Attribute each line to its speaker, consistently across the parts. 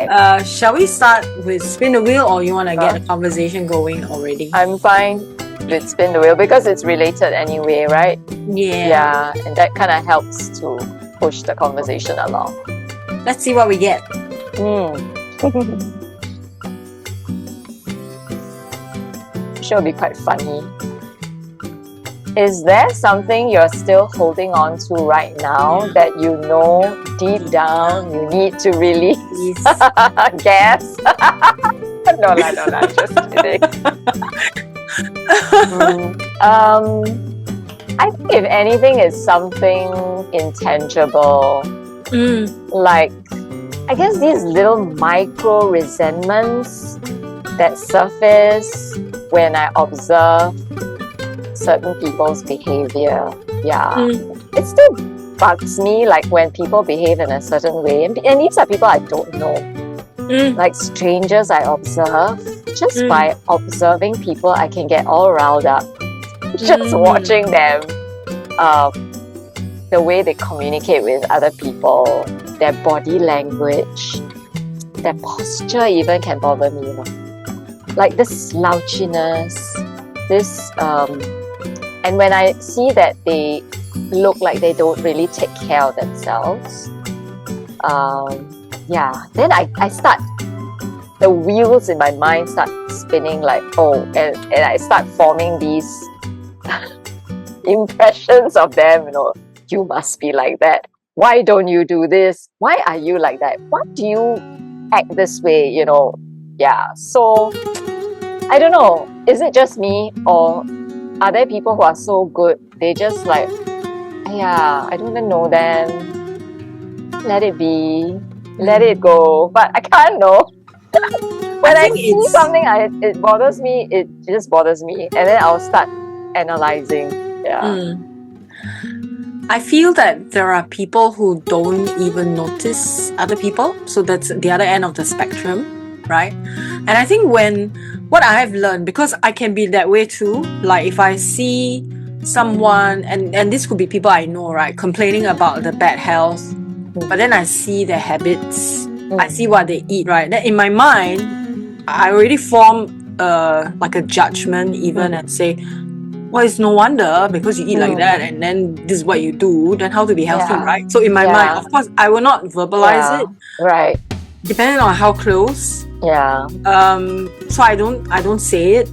Speaker 1: Okay.
Speaker 2: Shall we start with spin the wheel, or you want to get a conversation going already?
Speaker 1: I'm fine with spin the wheel because it's related anyway, right?
Speaker 2: Yeah.
Speaker 1: And that kind of helps to push the conversation along.
Speaker 2: Let's see what we get.
Speaker 1: Sure, be quite funny. Is there something you're still holding on to right now that you know deep down you need to release? Guess. No, just kidding. I think if anything, it's something intangible. Like, I guess these little micro resentments that surface when I observe certain people's behavior. It still bugs me, like when people behave in a certain way, and these are people I don't know, like strangers I observe. Just by observing people, I can get all riled up just watching them, the way they communicate with other people, their body language, their posture even can bother me, like this slouchiness, this and when I see that they look like they don't really take care of themselves, then I start, the wheels in my mind start spinning like, and I start forming these impressions of them, you must be like that. Why don't you do this? Why are you like that? Why do you act this way? So I don't know, is it just me, or are there people who are so good, they just like, I don't even know them, let it be, let it go, but I can't know. When I see something, it bothers me, it just bothers me, and then I'll start analysing.
Speaker 2: I feel that there are people who don't even notice other people, so that's the other end of the spectrum, right? And I think what I have learned, because I can be that way too, like if I see someone, and this could be people I know, right, complaining about the bad health, but then I see their habits, I see what they eat, right, then in my mind I already form like a judgment even, and say, well, it's no wonder because you eat like that, and then this is what you do, then how to be healthy, right? So in my mind, of course, I will not verbalize it,
Speaker 1: right,
Speaker 2: depending on how close. So I don't say it,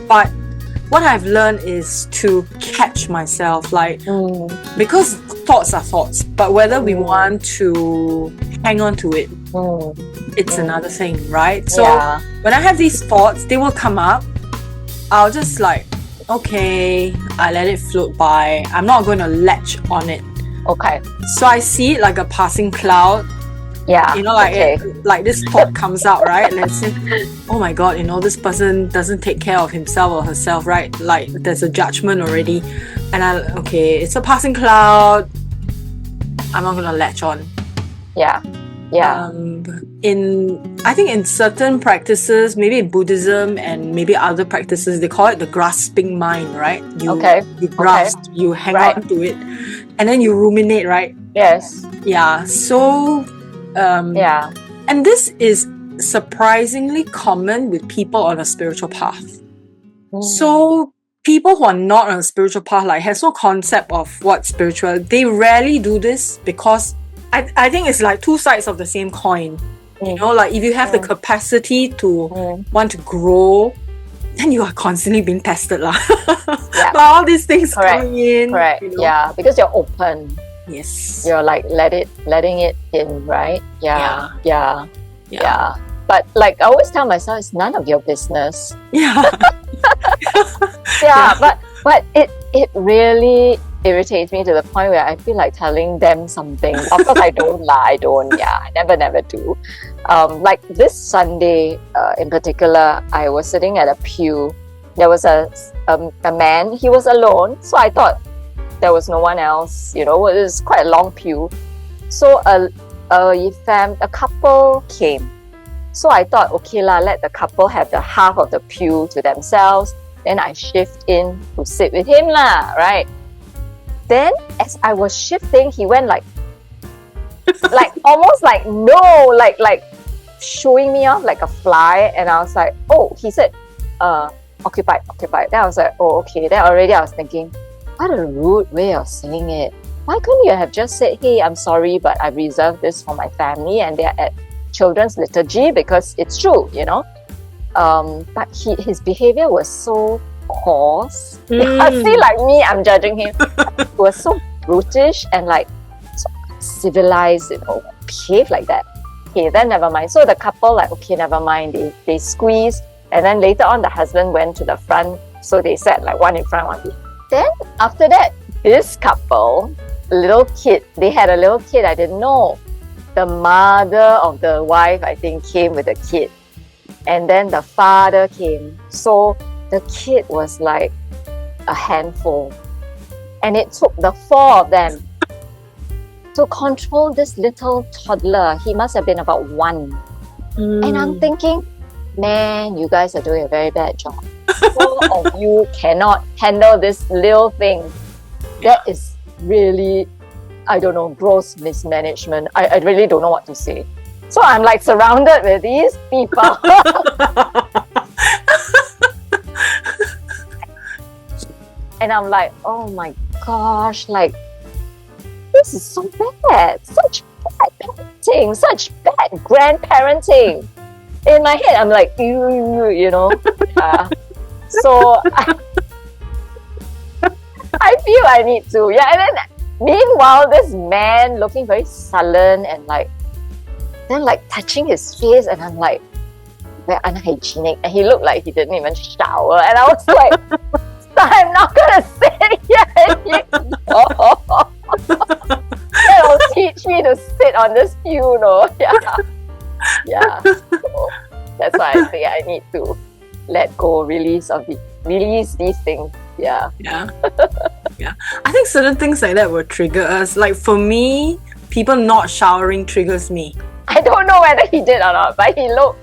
Speaker 2: but what I've learned is to catch myself, like, because thoughts are thoughts, but whether we want to hang on to it, it's another thing, right? So when I have these thoughts, they will come up, I'll just like, okay, I let it float by, I'm not going to latch on it.
Speaker 1: Okay.
Speaker 2: So I see it like a passing cloud. Like this thought comes out, right? Let's say, oh my God, this person doesn't take care of himself or herself, right? Like there's a judgment already, and it's a passing cloud, I'm not gonna latch on. I think in certain practices, maybe in Buddhism and maybe other practices, they call it the grasping mind, right? You grasp, you hang on to it, and then you ruminate, right?
Speaker 1: Yes.
Speaker 2: So and this is surprisingly common with people on a spiritual path. So people who are not on a spiritual path, like has no concept of what spiritual, they rarely do this, because I think it's like two sides of the same coin. Like if you have the capacity to want to grow, then you are constantly being tested like all these things coming in.
Speaker 1: Correct. Because you're open.
Speaker 2: Yes.
Speaker 1: You're like letting it in, right? Yeah. But like I always tell myself, it's none of your business. But it really irritates me to the point where I feel like telling them something. Of course I don't lie, I never do. Like this Sunday in particular, I was sitting at a pew. There was a man, he was alone, so I thought there was no one else, it was quite a long pew. So a couple came. So I thought, okay let the couple have the half of the pew to themselves. Then I shift in to sit with him right? Then as I was shifting, he went like almost like no, like showing me off like a fly, and I was like, oh, he said, occupied. Then I was like, oh, okay. Then already I was thinking, what a rude way of saying it. Why couldn't you have just said, hey, I'm sorry, but I reserved this for my family and they're at children's liturgy, because it's true, you know. But his behavior was so coarse. See, like me, I'm judging him. It was so brutish and like so civilized, you know, behave like that. Okay, then never mind. So the couple, like, okay, never mind. They squeezed, and then later on, the husband went to the front. So they sat like one in front, one behind. Then after that, this couple, little kid, they had a little kid. I didn't know. The mother of the wife, I think, came with a kid, and then the father came. So the kid was like a handful, and it took the four of them to control this little toddler. He must have been about 1. And I'm thinking, man, you guys are doing a very bad job. 4 of you cannot handle this little thing. That is really, I don't know, gross mismanagement. I really don't know what to say. So I'm like surrounded with these people. And I'm like, oh my gosh, like, this is so bad. Such bad parenting, such bad grandparenting. In my head, I'm like, you know. So I feel I need to. Yeah, and then meanwhile, this man looking very sullen and then touching his face, and I'm like, very unhygienic. And he looked like he didn't even shower. And I was like, I'm not gonna sit here anymore. That'll teach me to sit on this pew, no? Yeah. So that's why I say I need to let go, release these things. Yeah.
Speaker 2: I think certain things like that will trigger us. Like for me, people not showering triggers me.
Speaker 1: I don't know whether he did or not, but he looked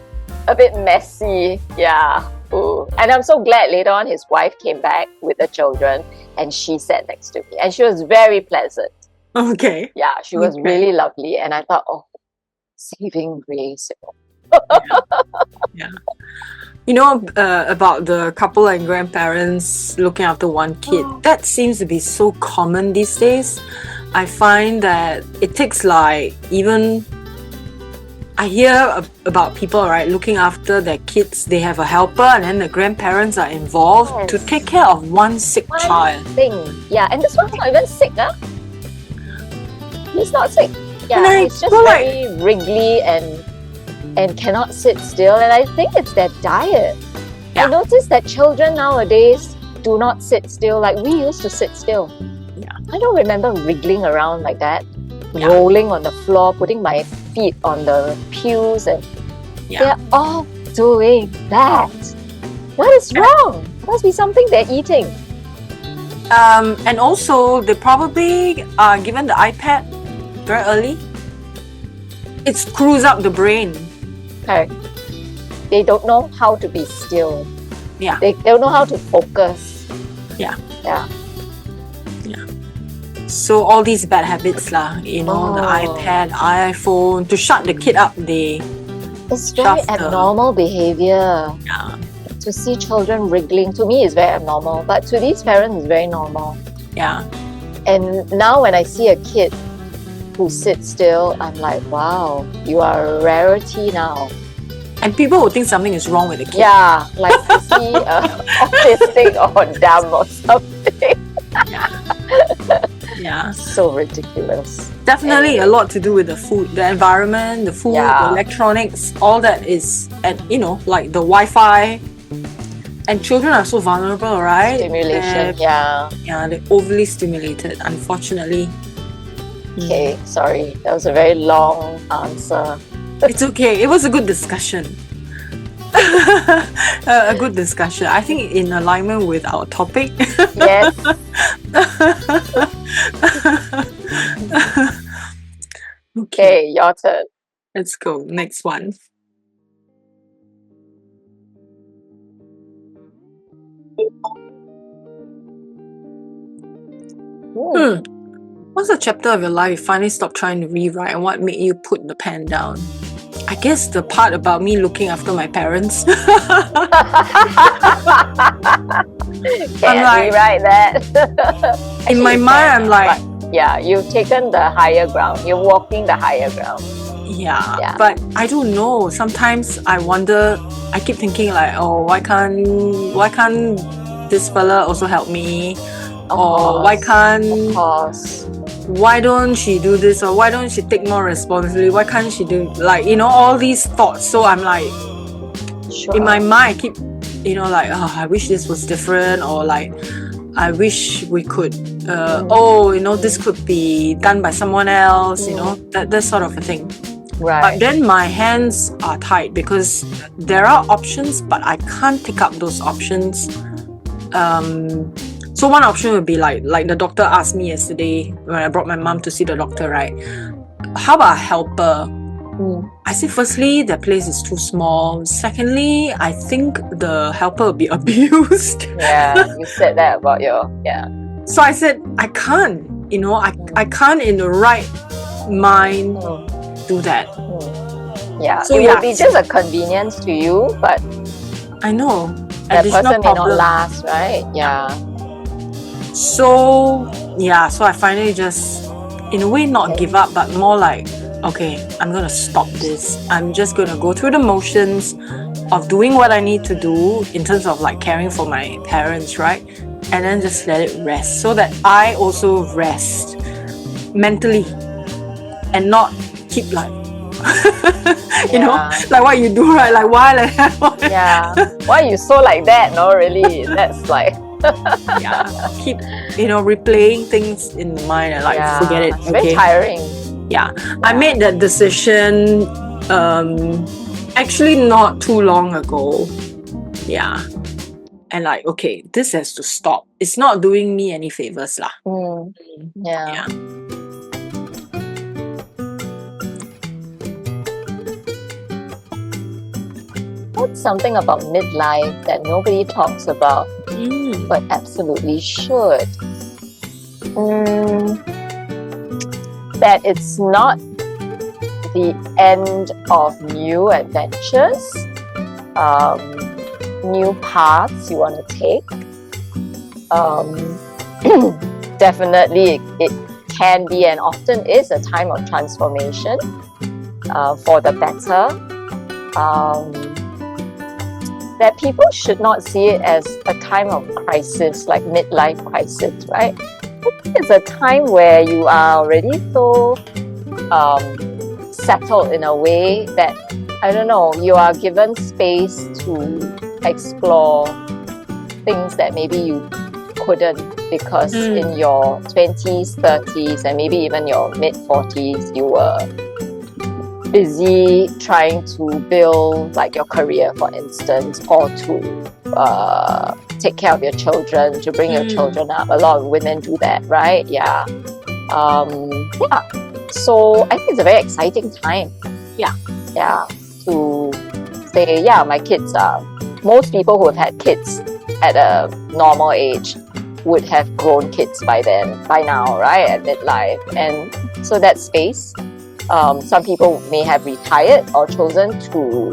Speaker 1: a bit messy. Yeah. Ooh. And I'm so glad later on his wife came back with the children and she sat next to me, and she was very pleasant.
Speaker 2: Okay.
Speaker 1: Yeah, she was really lovely, and I thought, oh, saving grace.
Speaker 2: Yeah. You know, about the couple and grandparents looking after one kid, that seems to be so common these days. I find that it takes even I hear about people, right, looking after their kids. They have a helper, and then the grandparents are involved to take care of one sick child.
Speaker 1: Yeah, and this one's not even sick, huh? He's not sick. Yeah, he's just very wriggly and cannot sit still. And I think it's their diet. Yeah. I noticed that children nowadays do not sit still like we used to sit still.
Speaker 2: Yeah.
Speaker 1: I don't remember wriggling around like that, rolling on the floor, putting my feet on the pews, and they're all doing that. What is wrong? Must be something they're eating.
Speaker 2: And also, they probably are given the iPad very early. It screws up the brain.
Speaker 1: Okay. They don't know how to be still.
Speaker 2: Yeah.
Speaker 1: They don't know how to focus.
Speaker 2: Yeah.
Speaker 1: Yeah.
Speaker 2: So all these bad habits the iPad, iPhone, to shut the kid up,
Speaker 1: it's very abnormal behavior.
Speaker 2: Yeah.
Speaker 1: To see children wriggling, to me, is very abnormal. But to these parents, it's very normal.
Speaker 2: Yeah.
Speaker 1: And now when I see a kid who sits still, I'm like, wow, you are a rarity now.
Speaker 2: And people would think something is wrong with the kid.
Speaker 1: Yeah, like to see autistic or dumb or something.
Speaker 2: Yeah.
Speaker 1: So ridiculous.
Speaker 2: Definitely a lot to do with the food, the environment, the food, the electronics, all that is, and like the Wi-Fi. And children are so vulnerable, right?
Speaker 1: Stimulation,
Speaker 2: Yeah, they're overly stimulated, unfortunately.
Speaker 1: Okay, sorry. That was a very long answer.
Speaker 2: It's okay. It was a good discussion. A good discussion. I think in alignment with our topic.
Speaker 1: Yes. Okay, your turn.
Speaker 2: Let's go. Next one. What's a chapter of your life you finally stopped trying to rewrite, and what made you put the pen down? I guess the part about me looking after my parents.
Speaker 1: Can't
Speaker 2: like-
Speaker 1: rewrite that.
Speaker 2: In my
Speaker 1: Actually, you
Speaker 2: mind,
Speaker 1: can,
Speaker 2: I'm like,
Speaker 1: but yeah, you've taken the higher ground. You're walking the higher ground.
Speaker 2: yeah, but I don't know. Sometimes I wonder. I keep thinking like, oh, why can't this fella also help me? Or why
Speaker 1: Of course.
Speaker 2: why don't she do this, or why don't she take more responsibility? Why can't she do, like, all these thoughts? So I'm like,
Speaker 1: Sure.
Speaker 2: in my mind, I keep, like, oh, I wish this was different, or like, I wish we could, this could be done by someone else, that sort of a thing.
Speaker 1: Right.
Speaker 2: But then my hands are tied because there are options, but I can't take up those options. So one option would be like the doctor asked me yesterday when I brought my mom to see the doctor, right? How about a helper? I said, firstly, the place is too small. Secondly, I think the helper will be abused.
Speaker 1: Yeah, you said that about
Speaker 2: So I said, I can't, I can't in the right mind do that.
Speaker 1: Yeah,
Speaker 2: So
Speaker 1: it will be just a convenience to you, but
Speaker 2: I know.
Speaker 1: that
Speaker 2: additional
Speaker 1: person may not
Speaker 2: problem.
Speaker 1: last, right? Yeah.
Speaker 2: So I finally just, in a way, not give up, but more like, okay, I'm gonna stop this. I'm just gonna go through the motions of doing what I need to do in terms of like caring for my parents, right? And then just let it rest so that I also rest mentally and not keep like like what you do, right? Like, why like that?
Speaker 1: Yeah. Why you so like that? No, really. That's like
Speaker 2: keep replaying things in the mind and like forget it.
Speaker 1: It's very tiring.
Speaker 2: I made that decision actually not too long ago. And like, okay, this has to stop. It's not doing me any favors lah.
Speaker 1: Yeah. What's something about midlife that nobody talks about, but absolutely should? That it's not the end of new adventures, new paths you want to take. Definitely, it can be and often is a time of transformation for the better. That people should not see it as a time of crisis, like midlife crisis, right? It's a time where you are already so settled in a way that, I don't know, you are given space to explore things that maybe you couldn't because in your 20s, 30s, and maybe even your mid-40s, you were busy trying to build like your career, for instance, or to take care of your children, to bring your children up. A lot of women do that, right? So I think it's a very exciting time. To say, my kids are, most people who have had kids at a normal age would have grown kids by now, right? At midlife. And so that space, some people may have retired or chosen to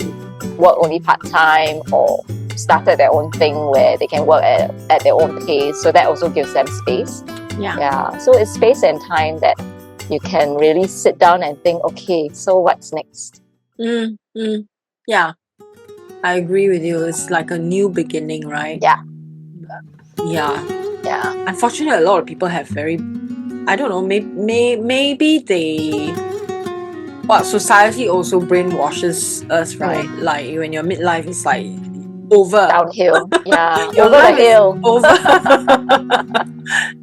Speaker 1: work only part-time or started their own thing where they can work at their own pace. So that also gives them space. So it's space and time that you can really sit down and think, okay, so what's next?
Speaker 2: Yeah, I agree with you. It's like a new beginning, right?
Speaker 1: Yeah.
Speaker 2: Unfortunately, a lot of people have very, I don't know, maybe they, society also brainwashes us, right? Like when you're midlife, it's like over.
Speaker 1: Downhill.
Speaker 2: Your
Speaker 1: over the
Speaker 2: life is
Speaker 1: hill.
Speaker 2: over.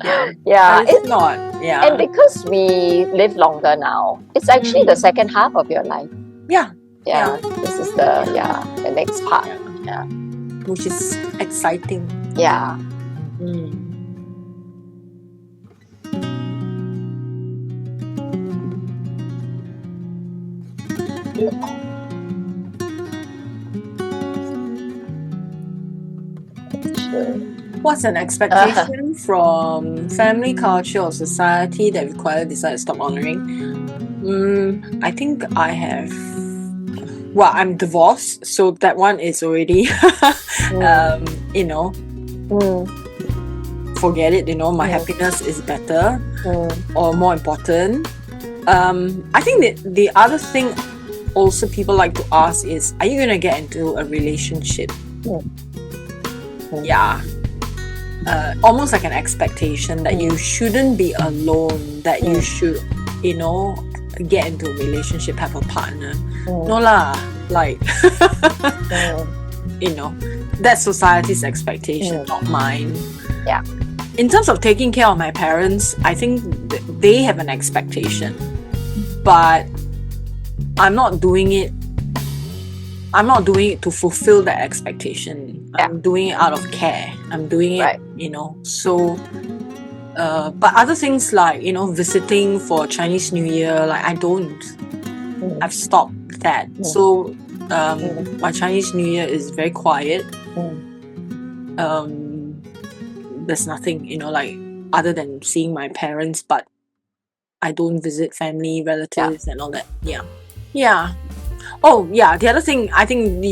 Speaker 2: But it's not.
Speaker 1: And because we live longer now, it's actually the second half of your life. This is the next part.
Speaker 2: Which is exciting. What's an expectation from family, culture, or society that we quietly decide to stop honoring? I think I have well, I'm divorced, so that one is already, you know, forget it. You know, my happiness is better or more important. I think that the other thing also people like to ask is, are you gonna get into a relationship? Yeah. Almost like an expectation that you shouldn't be alone, that you should, you know, get into a relationship, have a partner. No lah, like, you know, that's society's expectation, not mine.
Speaker 1: Yeah.
Speaker 2: In terms of taking care of my parents, I think they have an expectation, but I'm not doing it to fulfill that expectation. I'm doing it out of care. I'm doing it, you know, so but other things like, you know, visiting for Chinese New Year, like I don't. I've stopped that. So my Chinese New Year is very quiet. There's nothing, you know, like other than seeing my parents, but I don't visit family, relatives and all that. Yeah. Oh yeah, the other thing I think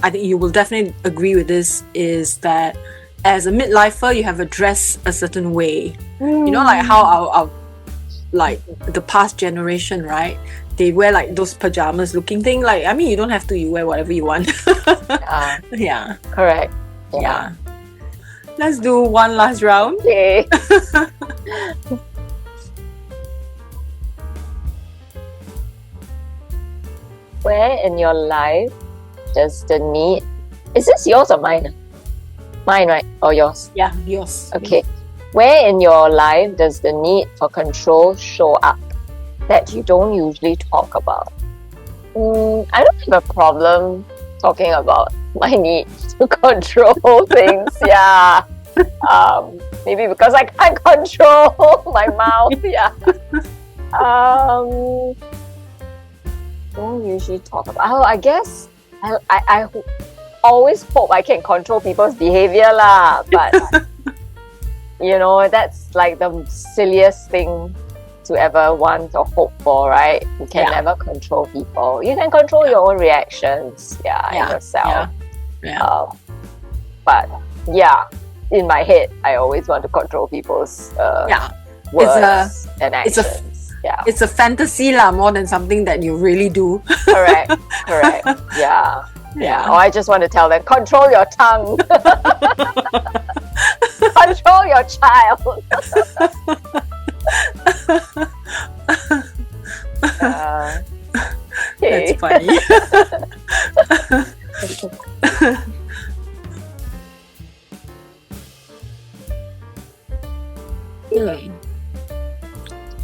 Speaker 2: I think you will definitely agree with this is that as a midlifer, you have to dress a certain way. You know, like how our like the past generation, right? They wear like those pajamas looking thing. Like, I mean, you don't have to, you wear whatever you want. Yeah.
Speaker 1: Correct.
Speaker 2: Yeah. Let's do one last round.
Speaker 1: Okay. Where in your life does the need... Is this yours or mine? Mine, right? Or yours?
Speaker 2: Yeah, yours.
Speaker 1: Okay. Where in your life does the need for control show up that you don't usually talk about? I don't have a problem talking about my need to control things. Yeah. Maybe because I can't control my mouth. Yeah. Don't usually talk about. Oh, I guess I always hope I can control people's behavior lah. But you know, that's like the silliest thing to ever want or hope for, right? You can never control people. You can control your own reactions, and yourself. But yeah, in my head, I always want to control people's words and actions.
Speaker 2: It's a fantasy lah, more than something that you really do.
Speaker 1: Correct. Yeah. Or I just want to tell them, control your tongue. Control your child.
Speaker 2: That's funny.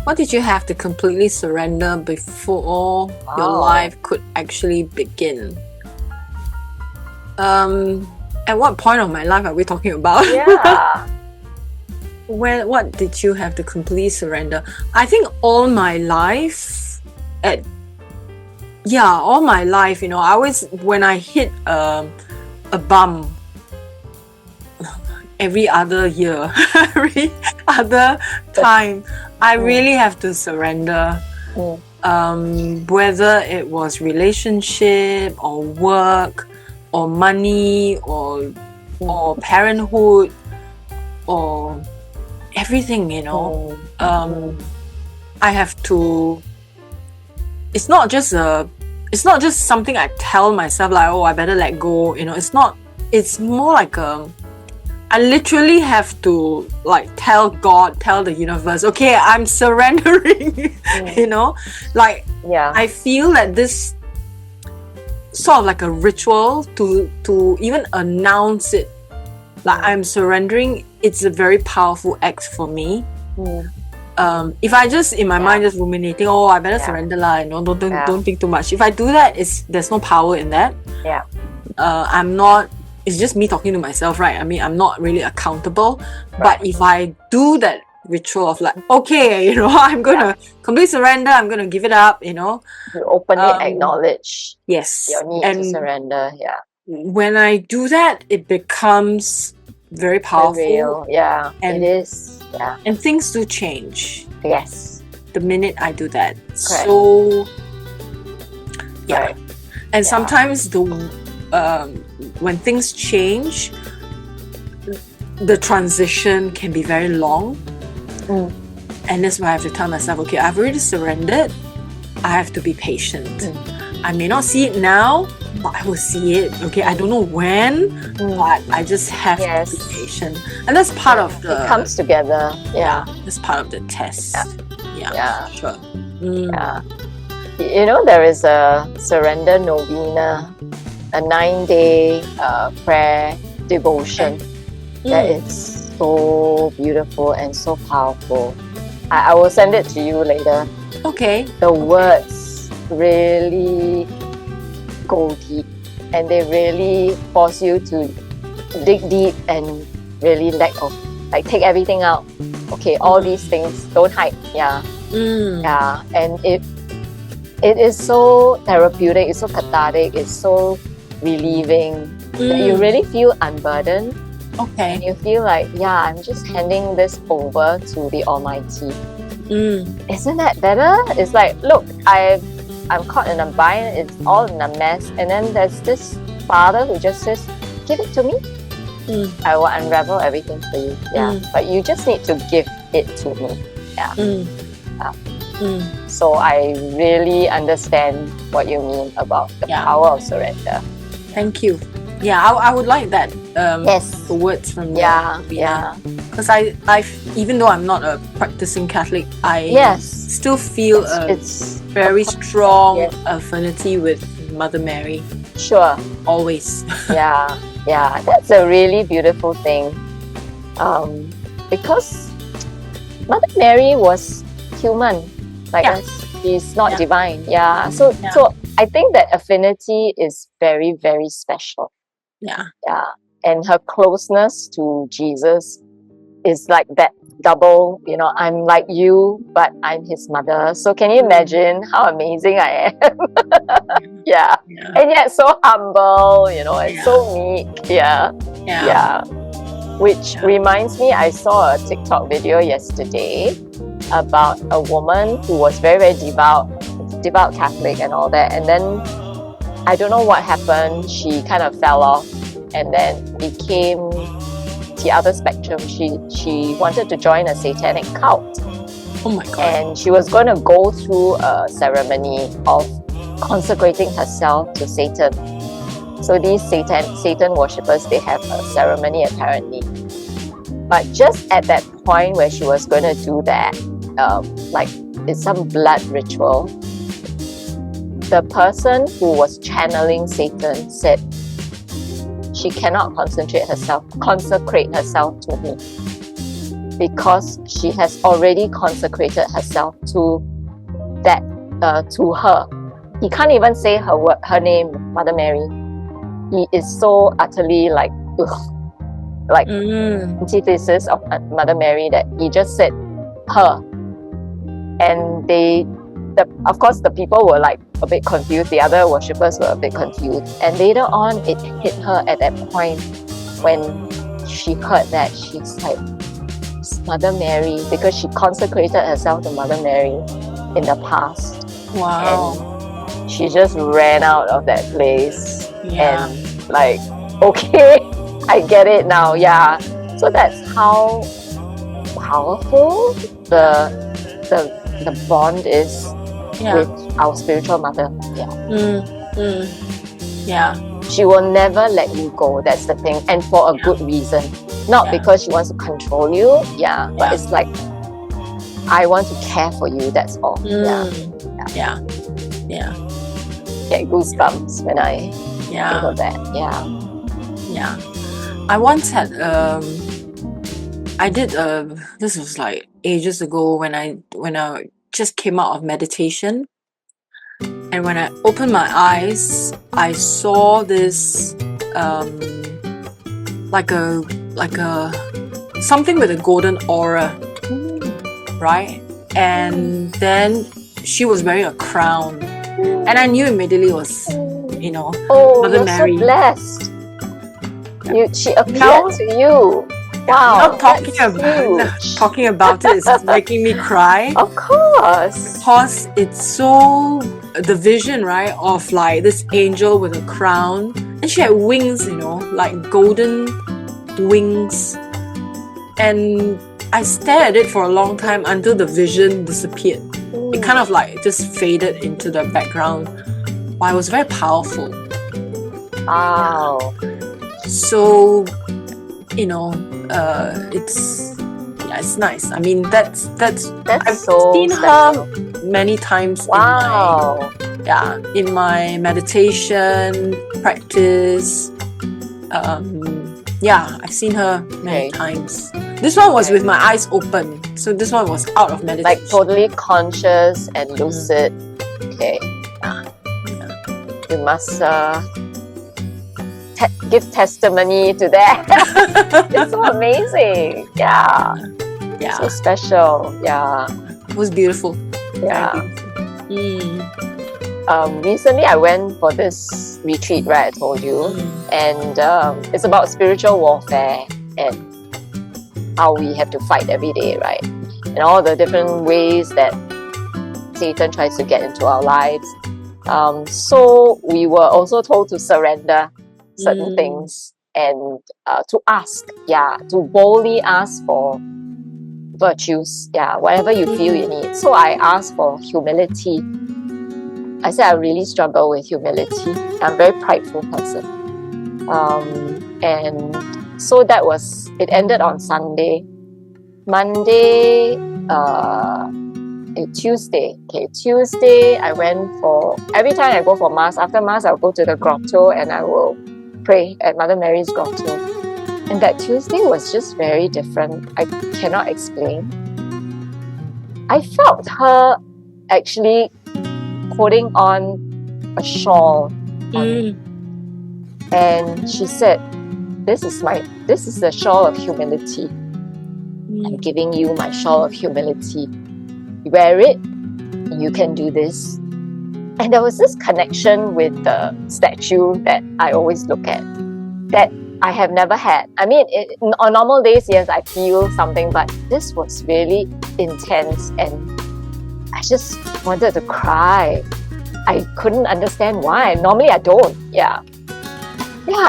Speaker 2: What did you have to completely surrender before your life could actually begin? At what point of my life are we talking about?
Speaker 1: Yeah.
Speaker 2: What did you have to completely surrender? I think all my life, all my life, you know, I always, when I hit a bump every other year, every other time, I really have to surrender. Whether it was relationship or work or money or parenthood or everything, you know. I have to. It's not just something I tell myself like, oh, I better let go. You know, it's not. It's more like I literally have to like tell God, tell the universe, okay, I'm surrendering. You know, like I feel that this sort of like a ritual to even announce it, like I'm surrendering. It's a very powerful act for me. If I just in my mind just ruminating, oh, I better surrender lah, you know, don't think too much. If I do that, there's no power in that. I'm not. It's just me talking to myself, right? I mean, I'm not really accountable. But if I do that ritual of like, okay, you know, I'm gonna completely surrender. I'm gonna give it up. You know,
Speaker 1: you openly acknowledge your need to surrender. Yeah.
Speaker 2: When I do that, it becomes very powerful.
Speaker 1: Real. Yeah,
Speaker 2: and
Speaker 1: it is. Yeah.
Speaker 2: And things do change.
Speaker 1: Yes.
Speaker 2: The minute I do that.
Speaker 1: Correct.
Speaker 2: So, yeah. And sometimes when things change, the transition can be very long. And that's why I have to tell myself, okay, I've already surrendered. I have to be patient. I may not see it now, but I will see it. Okay, I don't know when, but I just have to be patient. And that's part of the...
Speaker 1: It comes together. Yeah.
Speaker 2: That's part of the test. Sure.
Speaker 1: Yeah. You know, there is a surrender novena, a 9-day prayer devotion that is so beautiful and so powerful. I will send it to you later.
Speaker 2: Okay.
Speaker 1: The words really go deep, and they really force you to dig deep and really take everything out. Okay, all these things, don't hide. Yeah. And it is so therapeutic, it's so cathartic, it's so relieving that you really feel unburdened.
Speaker 2: Okay.
Speaker 1: And you feel like, I'm just handing this over to the Almighty. Isn't that better? It's like, look, I'm caught in a bind, it's all in a mess, and then there's this Father who just says, give it to me. I will unravel everything for you. But you just need to give it to me. So I really understand what you mean about the power of surrender.
Speaker 2: Thank you. I would like that. The words from because I even though I'm not a practicing Catholic, I still feel it's very strong affinity with Mother Mary.
Speaker 1: Sure.
Speaker 2: Always.
Speaker 1: That's a really beautiful thing. Because Mother Mary was human like us. She's not divine. So I think that affinity is very, very special. And her closeness to Jesus is like that double, I'm like you, but I'm his mother. So can you imagine how amazing I am? And yet so humble, and so meek. Which reminds me, I saw a TikTok video yesterday about a woman who was very, very devout Catholic and all that. And then I don't know what happened. She kind of fell off and then became the other spectrum. She wanted to join a satanic cult.
Speaker 2: Oh my God.
Speaker 1: And she was going to go through a ceremony of consecrating herself to Satan. So these Satan worshippers, they have a ceremony apparently. But just at that point where she was going to do that, it's some blood ritual, the person who was channeling Satan said she cannot consecrate herself to me because she has already consecrated herself to that, to her. He can't even say her name, Mother Mary. He is so utterly antithesis of Mother Mary that he just said her. And of course the people were like a bit confused, the other worshippers were a bit confused, and later on it hit her at that point when she heard that. She's like, it's Mother Mary, because she consecrated herself to Mother Mary in the past.
Speaker 2: Wow.
Speaker 1: And she just ran out of that place and like, okay, I get it now. So that's how powerful the bond is with our spiritual mother. She will never let you go. That's the thing, and for a good reason. Not because she wants to control you. But it's like, I want to care for you. That's all. Get goosebumps when I think of that.
Speaker 2: I once had I did this was like ages ago when I just came out of meditation, and when I opened my eyes, I saw this like a something with a golden aura, right? And then she was wearing a crown, and I knew immediately it was, Mother Mary.
Speaker 1: So blessed. She appeared to you. Wow,
Speaker 2: Now talking
Speaker 1: that's
Speaker 2: about
Speaker 1: huge.
Speaker 2: talking about it is making me cry.
Speaker 1: Of course.
Speaker 2: Because it's so the vision, right, of like this angel with a crown, and she had wings, like golden wings, and I stared at it for a long time until the vision disappeared. It kind of like just faded into the background. Wow, it was very powerful.
Speaker 1: Wow.
Speaker 2: So, it's nice. I mean, that's
Speaker 1: That's
Speaker 2: I've
Speaker 1: so
Speaker 2: seen
Speaker 1: special.
Speaker 2: her many times
Speaker 1: Wow.
Speaker 2: in my meditation practice. I've seen her many
Speaker 1: Okay.
Speaker 2: times. This one was
Speaker 1: Okay.
Speaker 2: with my eyes open, so this one was out of meditation.
Speaker 1: Like totally conscious and lucid. Okay.
Speaker 2: Yeah.
Speaker 1: You must give testimony to that. It's so amazing. Yeah.
Speaker 2: Yeah,
Speaker 1: So special. Yeah.
Speaker 2: it was beautiful.
Speaker 1: Yeah.
Speaker 2: Very beautiful.
Speaker 1: Recently I went for this retreat, right? I told you. And it's about spiritual warfare and how we have to fight every day, right? And all the different ways that Satan tries to get into our lives. So we were also told to surrender certain things and to ask, to boldly ask for virtues, whatever you feel you need. So I asked for humility. I said I really struggle with humility. I'm a very prideful person. And so it ended on Sunday. Monday, Tuesday. Okay, Tuesday I went for, every time I go for Mass, after Mass I'll go to the grotto and I will pray at Mother Mary's grotto. And that Tuesday was just very different. I cannot explain. I felt her actually putting on a shawl and she said, this is the shawl of humility. I'm giving you my shawl of humility. Wear it, you can do this. And there was this connection with the statue that I always look at that I have never had. I mean, on normal days, yes, I feel something, but this was really intense and I just wanted to cry. I couldn't understand why. Normally I don't. Yeah,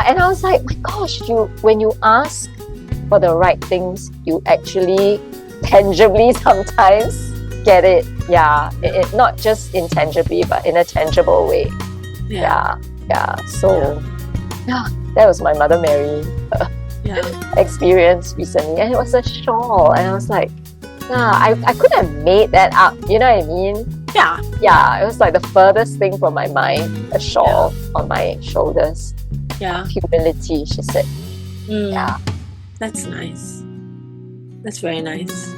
Speaker 1: and I was like, my gosh, when you ask for the right things, you actually tangibly sometimes get it. Yeah, it not just intangibly, but in a tangible way. Yeah. So, that was my Mother Mary experience recently, and it was a shawl, and I was like, I could have made that up. You know what I mean? Yeah. It was like the furthest thing from my mind. A shawl on my shoulders.
Speaker 2: Yeah.
Speaker 1: Humility, she said. Yeah.
Speaker 2: That's nice. That's very nice.